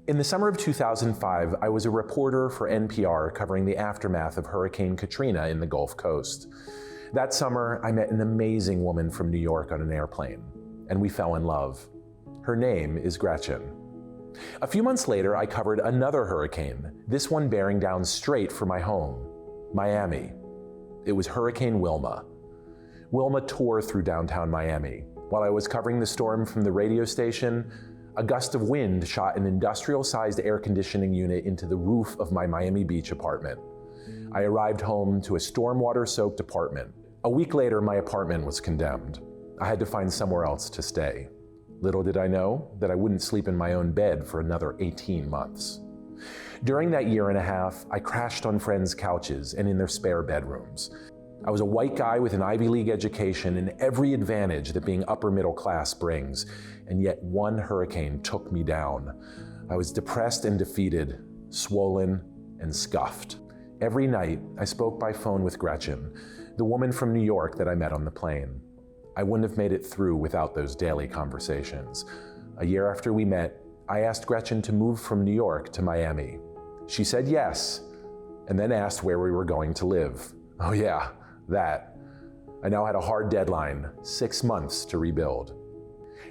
In the summer of 2005, I was a reporter for NPR covering the aftermath of Hurricane Katrina in the Gulf Coast. That summer, I met an amazing woman from New York on an airplane, and we fell in love. Her name is Gretchen. A few months later, I covered another hurricane, this one bearing down straight for my home, Miami. It was Hurricane Wilma. Wilma tore through downtown Miami. While I was covering the storm from the radio station, a gust of wind shot an industrial-sized air conditioning unit into the roof of my Miami Beach apartment. I arrived home to a stormwater-soaked apartment. A week later, my apartment was condemned. I had to find somewhere else to stay. Little did I know that I wouldn't sleep in my own bed for another 18 months. During that year and a half, I crashed on friends' couches and in their spare bedrooms. I was a white guy with an Ivy League education and every advantage that being upper middle class brings, and yet one hurricane took me down. I was depressed and defeated, swollen and scuffed. Every night, I spoke by phone with Gretchen, the woman from New York that I met on the plane. I wouldn't have made it through without those daily conversations. A year after we met, I asked Gretchen to move from New York to Miami. She said yes, and then asked where we were going to live. Oh yeah, that. I now had a hard deadline, 6 months to rebuild.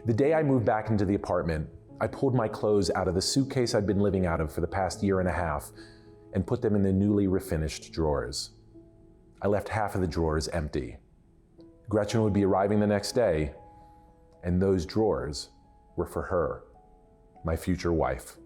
The day I moved back into the apartment, I pulled my clothes out of the suitcase I'd been living out of for the past year and a half and put them in the newly refinished drawers. I left half of the drawers empty. Gretchen would be arriving the next day, and those drawers were for her, my future wife.